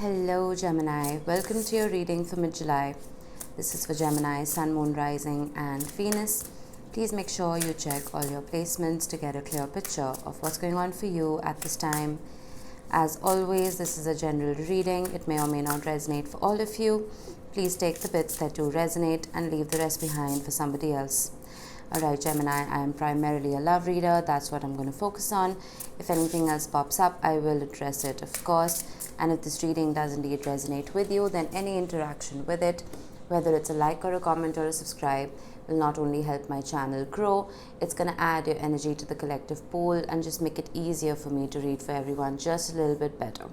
Hello Gemini, welcome to your reading for mid-July. This is for Gemini, Sun, Moon, Rising and Venus. Please make sure you check all your placements to get a clear picture of what's going on for you at this time. As always, this is a general reading. It may or may not resonate for all of you. Please take the bits that do resonate and leave the rest behind for somebody else. Alright Gemini, I am primarily a love reader. That's what I'm going to focus on. If anything else pops up, I will address it, of course. And if this reading does indeed resonate with you, then any interaction with it, whether it's a like or a comment or a subscribe, will not only help my channel grow, it's going to add your energy to the collective pool and just make it easier for me to read for everyone just a little bit better.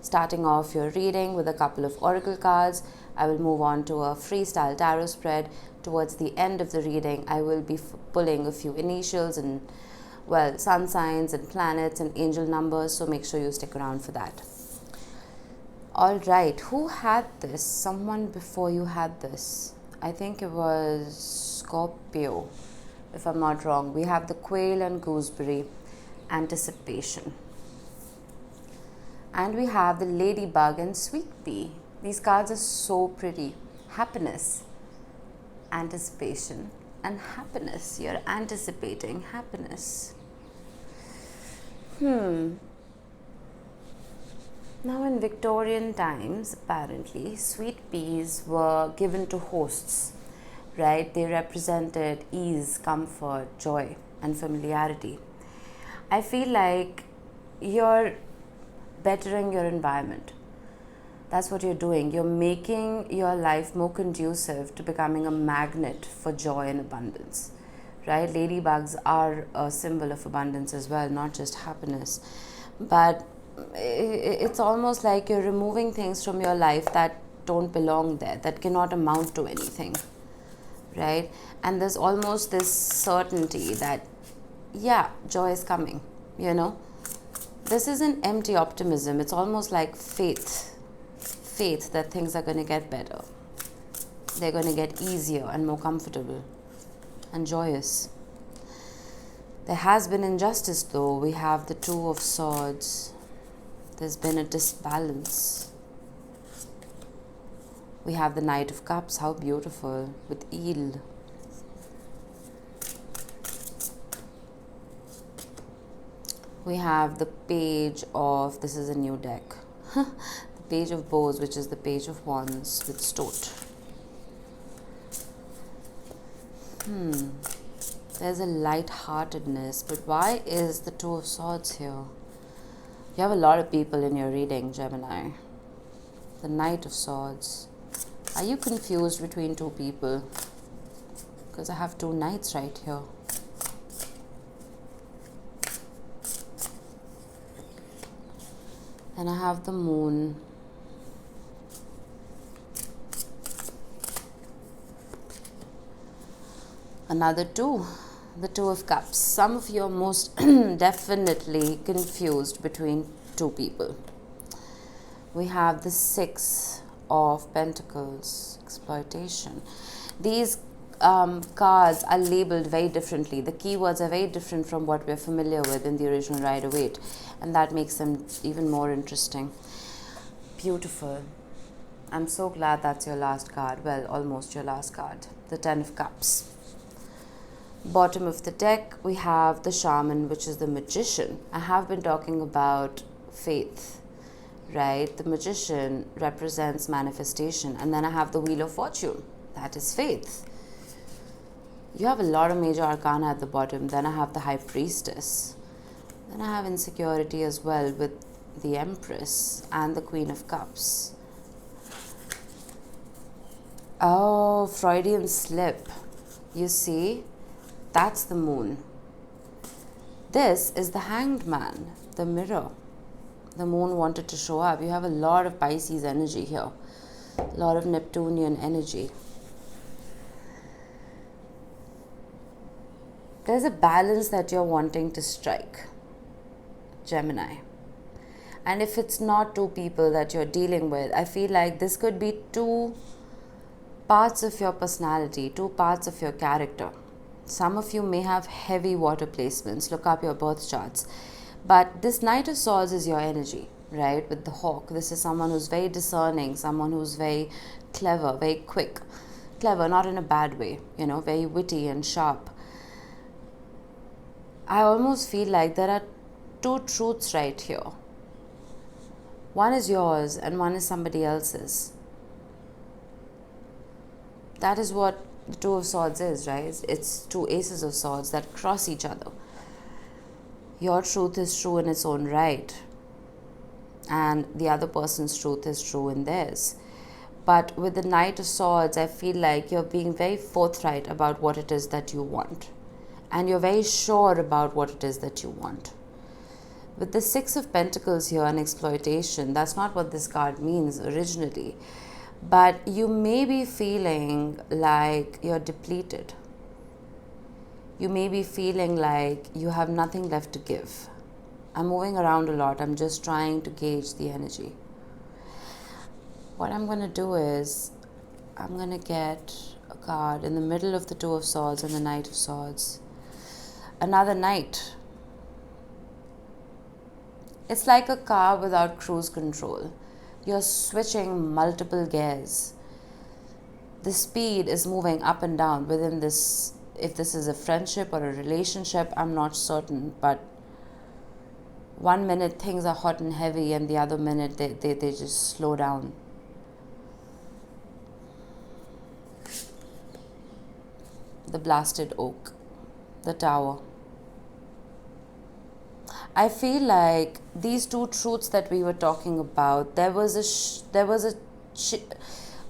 Starting off your reading with a couple of oracle cards, I will move on to a freestyle tarot spread. Towards the end of the reading, I will be pulling a few initials and, well, sun signs and planets and angel numbers, so make sure you stick around for that. Alright, who had this? Someone before you had this. I think it was Scorpio, if I'm not wrong. We have the quail and gooseberry, anticipation. And we have the ladybug and sweet pea. These cards are so pretty. Happiness, anticipation, and happiness. You're anticipating happiness. Now in Victorian times, apparently, sweet peas were given to hosts, right? They represented ease, comfort, joy, and familiarity. I feel like you're bettering your environment. That's what you're doing. You're making your life more conducive to becoming a magnet for joy and abundance, right? Ladybugs are a symbol of abundance as well, not just happiness. But it's almost like you're removing things from your life that don't belong there, that cannot amount to anything, right? And there's almost this certainty that, yeah, joy is coming, you know? This isn't empty optimism. It's almost like faith that things are going to get better. They're going to get easier and more comfortable and joyous. There has been injustice though. We have the Two of Swords. There's been a disbalance. We have the Knight of Cups. How beautiful, with eel. We have the Page of, this is a new deck. The Page of Bows, which is the Page of Wands with Stoat. There's a light-heartedness, but why is the Two of Swords here? You have a lot of people in your reading, Gemini. The Knight of Swords. Are you confused between two people? Because I have two knights right here. And I have the Moon. Another two. The Two of Cups. Some of you are most definitely confused between two people. We have the Six of Pentacles, exploitation. These cards are labeled very differently. The keywords are very different from what we're familiar with in the original Rider-Waite, and that makes them even more interesting. Beautiful. I'm so glad that's your last card. Well, almost your last card. The Ten of Cups. Bottom of the deck, we have the Shaman, which is the Magician. I have been talking about faith, right? The Magician represents manifestation. And then I have the Wheel of Fortune. That is faith. You have a lot of major arcana at the bottom. Then I have the High Priestess. Then I have insecurity as well with the Empress and the Queen of Cups. Oh, Freudian slip. You see? That's the Moon. This is the Hanged Man, the Mirror. The Moon wanted to show up. You have a lot of Pisces energy here. A lot of Neptunian energy. There's a balance that you're wanting to strike, Gemini. And if it's not two people that you're dealing with, I feel like this could be two parts of your personality, two parts of your character. Some of you may have heavy water placements. Look up your birth charts. But this Knight of Swords is your energy. right, with the hawk. This is someone who's very discerning, someone who's very clever, very quick. Clever, not in a bad way, very witty and sharp. I almost feel like there are two truths right here. One is yours and one is somebody else's. That is what the Two of Swords is, right? It's two aces of swords that cross each other. Your truth is true in its own right, and the other person's truth is true in theirs. But with the Knight of Swords, I feel like you're being very forthright about what it is that you want. And you're very sure about what it is that you want. With the Six of Pentacles here and exploitation, that's not what this card means originally. But you may be feeling like you're depleted. You may be feeling like you have nothing left to give. I'm moving around a lot. I'm just trying to gauge the energy. What I'm going to do is, I'm going to get a card in the middle of the Two of Swords and the Knight of Swords. Another Knight. It's like a car without cruise control. You're switching multiple gears. The speed is moving up and down within this. If this is a friendship or a relationship, I'm not certain. But 1 minute things are hot and heavy, and the other minute they just slow down. The blasted oak. The tower. I feel like these two truths that we were talking about, there was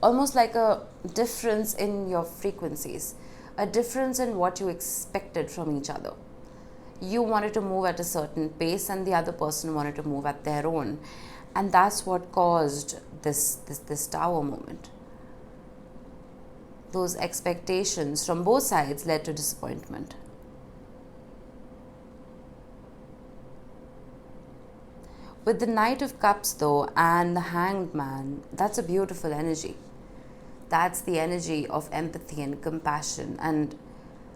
almost like a difference in your frequencies, a difference in what you expected from each other. You wanted to move at a certain pace and the other person wanted to move at their own. And that's what caused this tower moment. Those expectations from both sides led to disappointment. With the Knight of Cups though and the Hanged Man, that's a beautiful energy. That's the energy of empathy and compassion and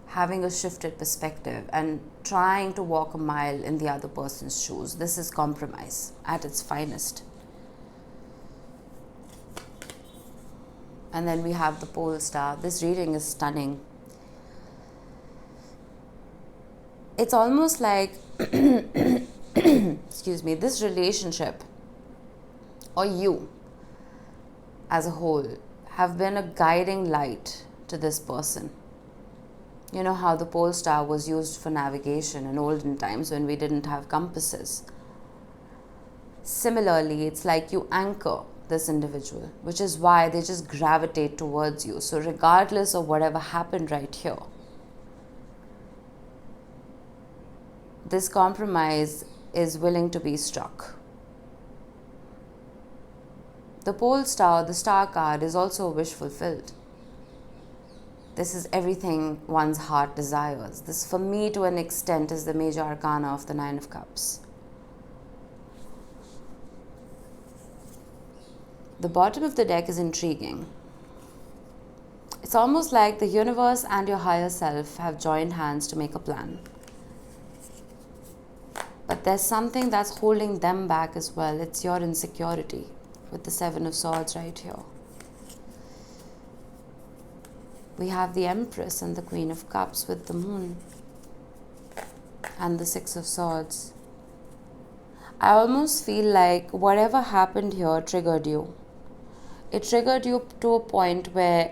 having a shifted perspective and trying to walk a mile in the other person's shoes. This is compromise at its finest. And then we have the Pole Star. This reading is stunning. It's almost like excuse me, this relationship or you as a whole have been a guiding light to this person. You know how the pole star was used for navigation in olden times when we didn't have compasses. Similarly, it's like you anchor this individual, which is why they just gravitate towards you. So regardless of whatever happened right here, this compromise is willing to be struck. The pole star, the star card, is also a wish fulfilled. This is everything one's heart desires. This, for me, to an extent, is the major arcana of the Nine of Cups. The bottom of the deck is intriguing. It's almost like the universe and your higher self have joined hands to make a plan. But there's something that's holding them back as well. It's your insecurity with the Seven of Swords right here. We have the Empress and the Queen of Cups with the Moon and the Six of Swords. I almost feel like whatever happened here triggered you. It triggered you to a point where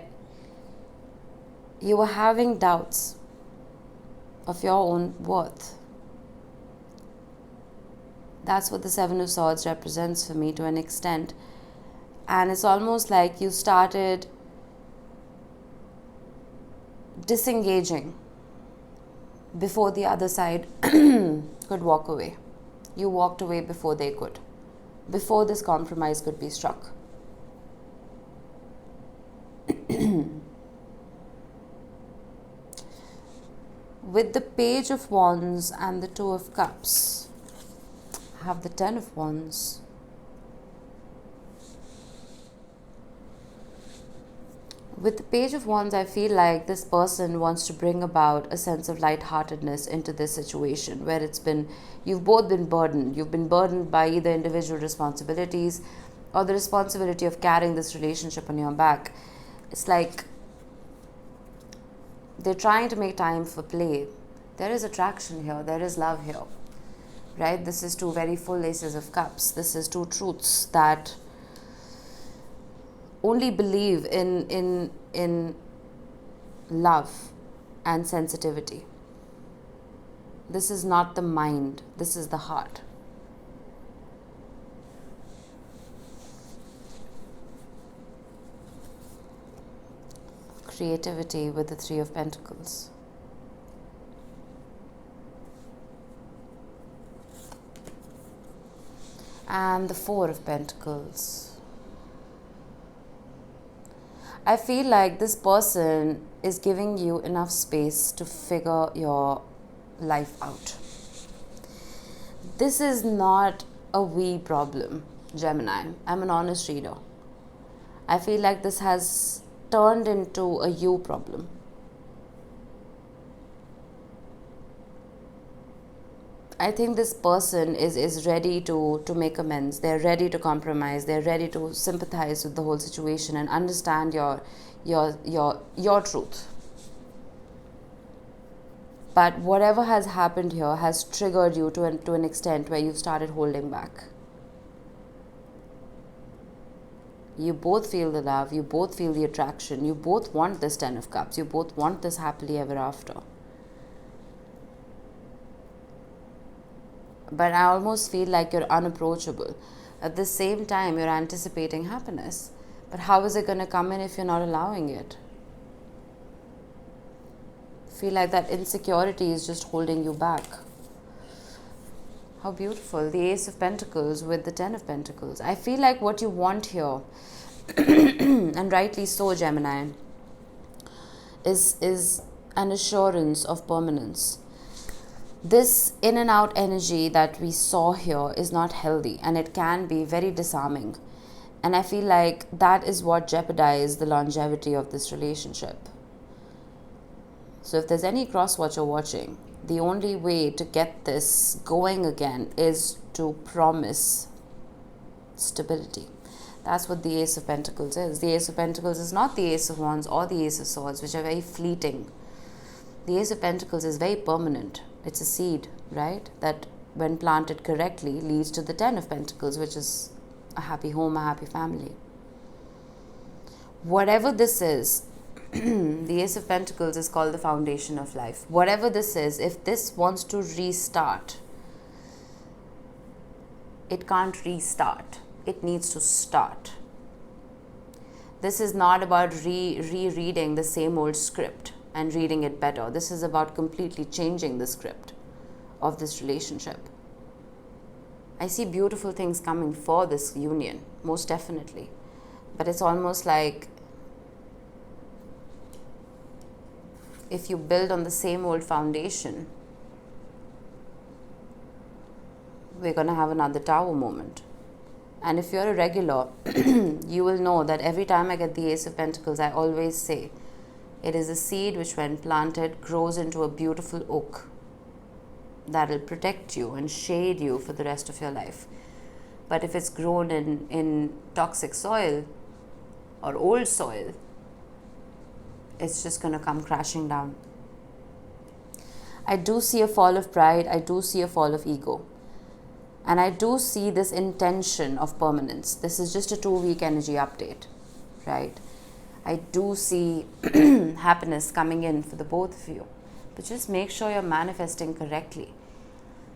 you were having doubts of your own worth. That's what the Seven of Swords represents for me to an extent. And it's almost like you started disengaging before the other side could walk away. You walked away before they could, before this compromise could be struck. With the Page of Wands and the Two of Cups, I have the Ten of Wands. With the Page of Wands, I feel like this person wants to bring about a sense of lightheartedness into this situation where you've both been burdened. You've been burdened by either individual responsibilities or the responsibility of carrying this relationship on your back. It's like they're trying to make time for play. There is attraction here. There is love here, right? This is two very full Aces of Cups. This is two truths that only believe in love and sensitivity. This is not the mind. This is the heart. Creativity with the Three of Pentacles. And the Four of Pentacles. I feel like this person is giving you enough space to figure your life out. This is not a we problem, Gemini. I'm an honest reader. I feel like this has turned into a you problem. I think this person is ready to make amends. They're ready to compromise. They're ready to sympathize with the whole situation and understand your truth. But whatever has happened here has triggered you to an extent where you've started holding back. You both feel the love. You both feel the attraction. You both want this Ten of Cups. You both want this happily ever after. But I almost feel like you're unapproachable. At the same time, you're anticipating happiness. But how is it going to come in if you're not allowing it? Feel like that insecurity is just holding you back. How beautiful. The Ace of Pentacles with the Ten of Pentacles. I feel like what you want here, and rightly so, Gemini, is an assurance of permanence. This in and out energy that we saw here is not healthy, and it can be very disarming. And I feel like that is what jeopardizes the longevity of this relationship. So if there's any cross-watcher watching, the only way to get this going again is to promise stability. That's what the Ace of Pentacles is. The Ace of Pentacles is not the Ace of Wands or the Ace of Swords, which are very fleeting. The Ace of Pentacles is very permanent. It's a seed, right? That when planted correctly leads to the Ten of Pentacles, which is a happy home, a happy family. Whatever this is, the Ace of Pentacles is called the foundation of life. Whatever this is, if this wants to restart, it can't restart. It needs to start. This is not about rereading the same old script and reading it better. This is about completely changing the script of this relationship. I see beautiful things coming for this union, most definitely. But it's almost like if you build on the same old foundation, we're going to have another tower moment. And if you're a regular, you will know that every time I get the Ace of Pentacles, I always say, it is a seed which when planted grows into a beautiful oak that will protect you and shade you for the rest of your life. But if it's grown in toxic soil or old soil, it's just going to come crashing down. I do see a fall of pride. I do see a fall of ego. And I do see this intention of permanence. This is just a 2-week energy update, right? I do see happiness coming in for the both of you. But just make sure you're manifesting correctly.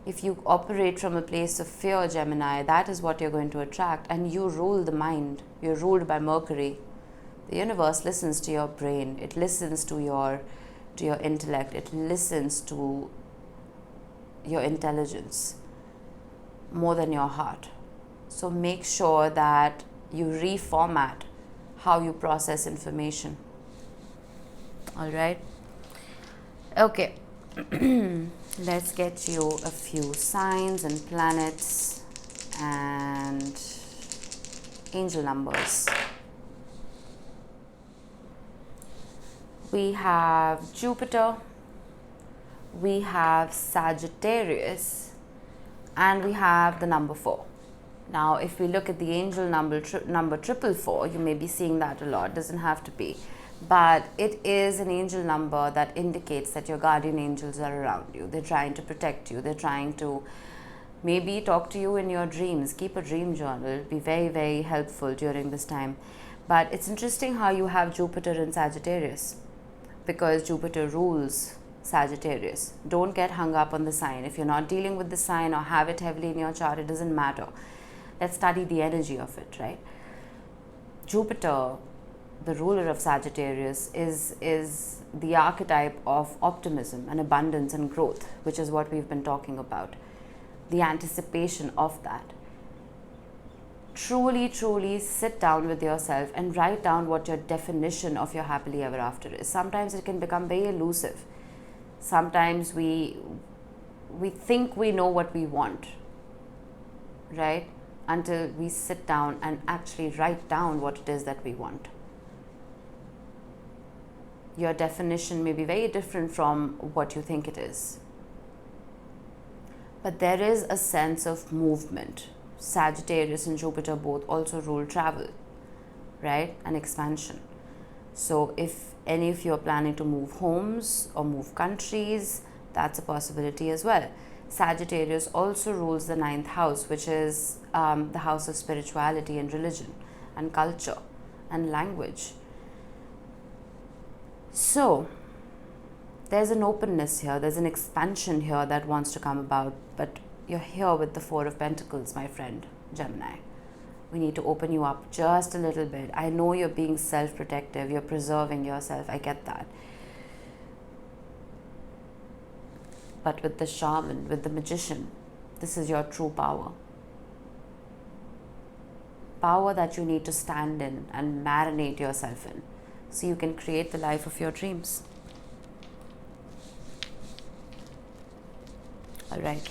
If you operate from a place of fear, Gemini, that is what you're going to attract. And you rule the mind. You're ruled by Mercury. The universe listens to your brain. It listens to your intellect. It listens to your intelligence more than your heart. So make sure that you reformat how you process information. All right. Okay. Let's get you a few signs and planets and angel numbers. we have Jupiter, we have Sagittarius, and we have the number 4. Now, if we look at the angel number 444, you may be seeing that a lot, doesn't have to be. But it is an angel number that indicates that your guardian angels are around you. They're trying to protect you. They're trying to maybe talk to you in your dreams. Keep a dream journal. It'll be very, very helpful during this time. But it's interesting how you have Jupiter in Sagittarius, because Jupiter rules Sagittarius. Don't get hung up on the sign. If you're not dealing with the sign or have it heavily in your chart, it doesn't matter. Let's study the energy of it, right? Jupiter, the ruler of Sagittarius, is the archetype of optimism and abundance and growth, which is what we've been talking about. The anticipation of that. Truly, truly sit down with yourself and write down what your definition of your happily ever after is. Sometimes it can become very elusive. Sometimes we think we know what we want, right? Until we sit down and actually write down what it is that we want. Your definition may be very different from what you think it is. But there is a sense of movement. Sagittarius and Jupiter both also rule travel, right? And expansion. So if any of you are planning to move homes or move countries, that's a possibility as well. Sagittarius also rules the 9th house, which is the house of spirituality and religion and culture and language. So there's an openness here, there's an expansion here that wants to come about, but you're here with the 4 of Pentacles, my friend, Gemini. We need to open you up just a little bit. I know you're being self-protective, you're preserving yourself, I get that. But with the shaman, with the magician, this is your true power. Power that you need to stand in and marinate yourself in, so you can create the life of your dreams. All right.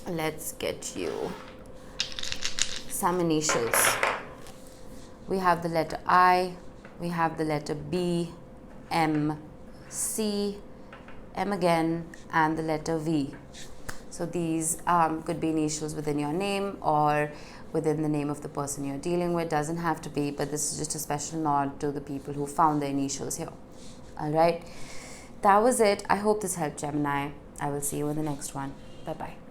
Let's get you some initials. We have the letter I, we have the letter B, M, C, M again, and the letter V. So these could be initials within your name or within the name of the person you're dealing with. Doesn't have to be, but this is just a special nod to the people who found the initials here. All right. That was it. I hope this helped, Gemini. I will see you in the next one. Bye-bye.